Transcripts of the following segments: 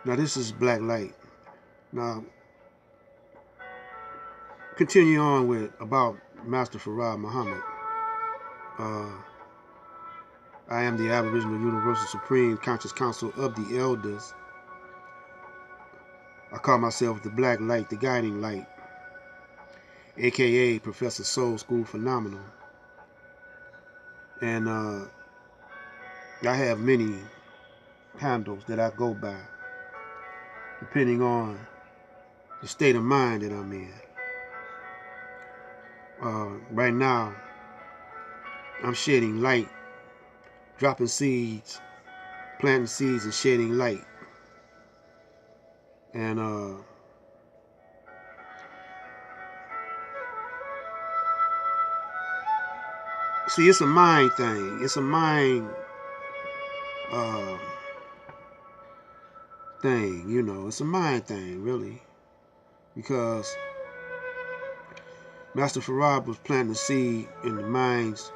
Now this is black light. Now continue on with about Master Farad Muhammad. Uh, I am the Aboriginal Universal Supreme Conscious Council of the Elders. I call myself the Black Light, the Guiding Light, aka Professor Soul School Phenomenal. And I have many handles that I go by, depending on the state of mind that I'm in. Right now, I'm shedding light, dropping seeds, planting seeds and shedding light. And see, it's a mind thing. It's a mind uh, thing, you know. It's a mind thing, really. Because Master Farad was planting a seed in the minds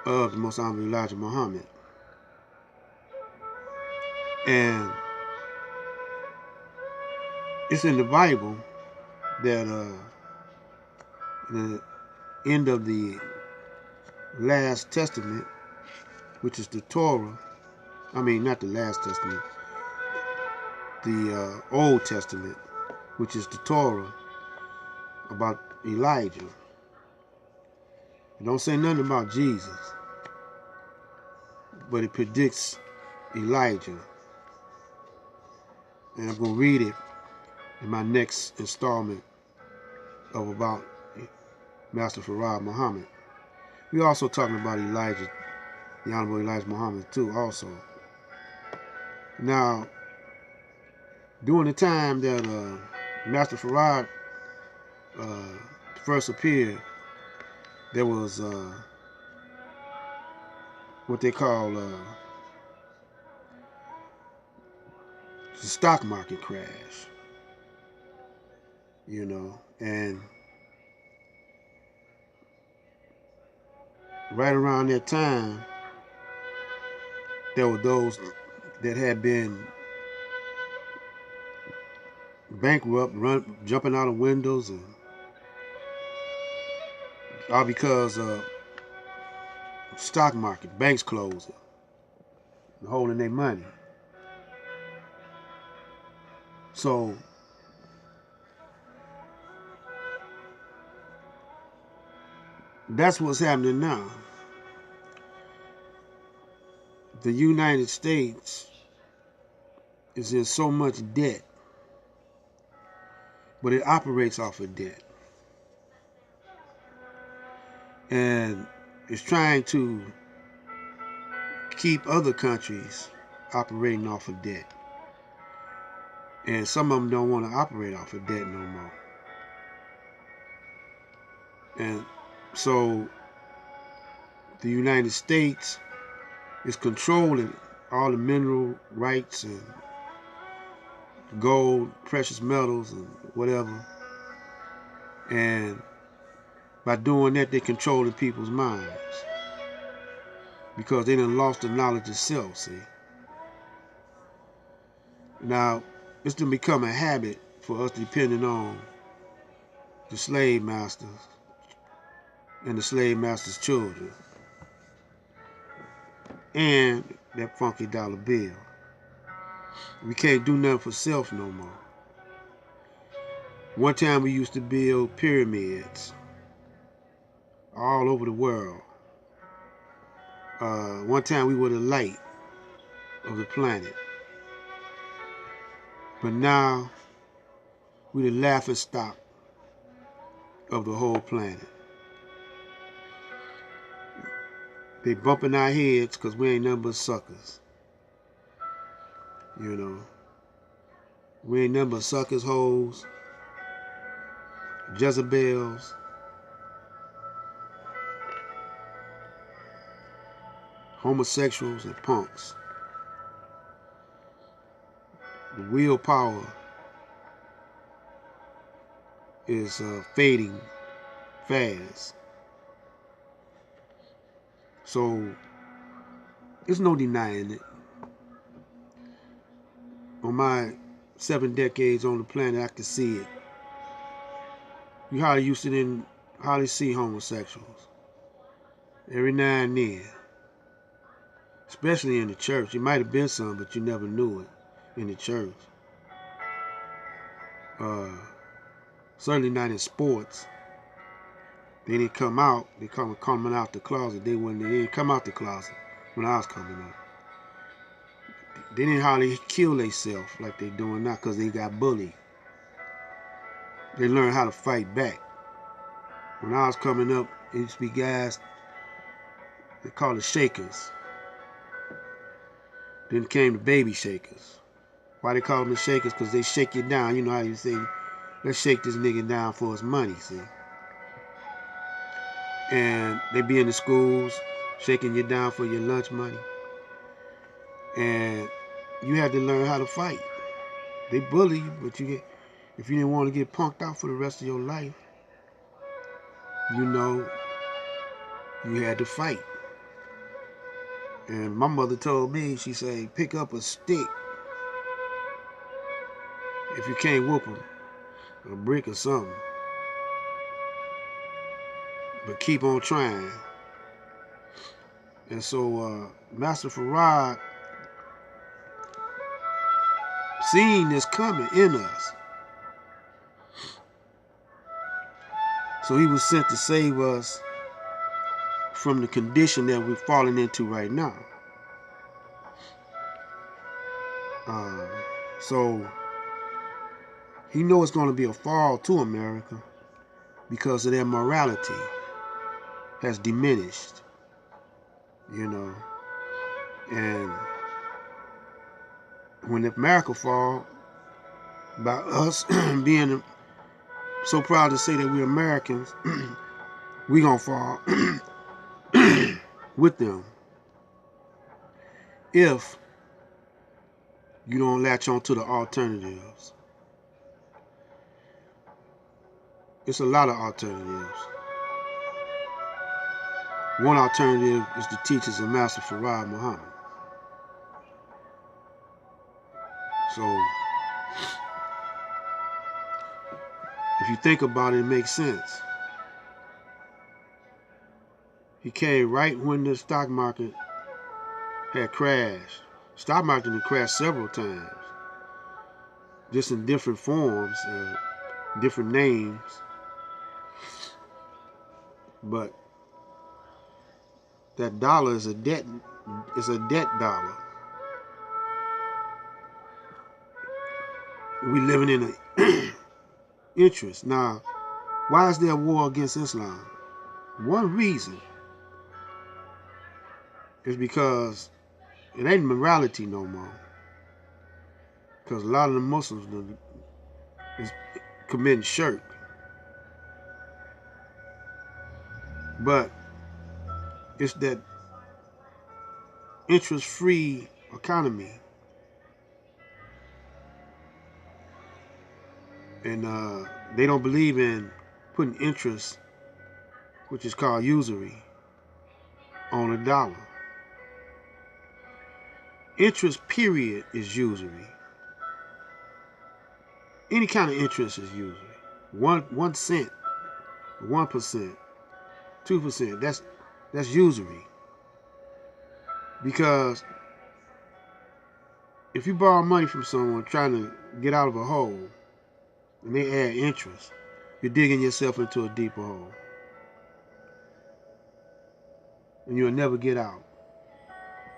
of the Most Honorable Elijah Muhammad. And it's in the Bible that in the end of the last testament, which is the Torah, I mean, not the last testament, the Old Testament, which is the Torah, about Elijah. It don't say nothing about Jesus, but it predicts Elijah. And I'm going to read it in my next installment of about Master Farad Muhammad. We're also talking about Elijah, the Honorable Elijah Muhammad too, also. Now, during the time that Master Farad first appeared, there was what they call the stock market crash, you know, and right around that time, there were those that had been bankrupt, jumping out of windows, and all because of stock market, banks closing, and holding their money. So that's what's happening now. The United States is in so much debt, but it operates off of debt. And it's trying to keep other countries operating off of debt. And some of them don't want to operate off of debt no more. And so the United States is controlling all the mineral rights and gold, precious metals, and whatever. And by doing that, they're controlling people's minds because they done lost the knowledge of self, see. Now, it's to become a habit for us depending on the slave masters and the slave masters' children and that funky dollar bill. We can't do nothing for self no more. One time we used to build pyramids all over the world. One time we were the light of the planet. But now we're the laughing stock of the whole planet. They bumping our heads because we ain't nothing but suckers. You know. We ain't nothing but suckers, hoes, Jezebels, homosexuals, and punks. The willpower is fading fast. So there's no denying it. on my 7 decades on the planet, I could see it. You hardly see homosexuals. Every now and then. Especially in the church. It might have been some, but you never knew it in the church. Certainly not in sports. They didn't come out. They coming out the closet. They didn't come out the closet when I was coming up. They didn't hardly kill themselves like they doing now because they got bullied. They learned how to fight back. When I was coming up, it used to be guys, they called it shakers. Then came the baby shakers. Why they call them the shakers? Because they shake you down. You know how you say, let's shake this nigga down for his money, see? And they be in the schools shaking you down for your lunch money. And you had to learn how to fight. They bully you, but if you didn't want to get punked out for the rest of your life, you know, you had to fight. And my mother told me, she said, pick up a stick if you can't whoop them, a brick or something. But keep on trying. And so Master Farad seen this coming in us. So he was sent to save us from the condition that we're falling into right now. So he knows it's going to be a fall to America because of their morality has diminished, you know. And when America fall, by us being so proud to say that we're Americans, we gonna fall with them if you don't latch on to the alternatives. It's a lot of alternatives. One alternative is the teachings of Master Farad Muhammad. So if you think about it, it makes sense. He came right when the stock market had crashed. Stock market had crashed several times, just in different forms, different names. But that dollar is a debt dollar. We living in an interest. Now, why is there a war against Islam? One reason is because it ain't morality no more. Because a lot of the Muslims is committing shirk. But it's that interest-free economy. And they don't believe in putting interest, which is called usury, on a dollar. Interest, period, is usury. Any kind of interest is usury. 1 cent, 1%, 2%. That's usury. Because if you borrow money from someone trying to get out of a hole, and they add interest, you're digging yourself into a deeper hole. And you'll never get out.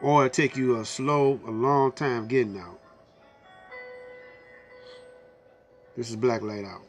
Or it'll take you a long time getting out. This is Black Light Out.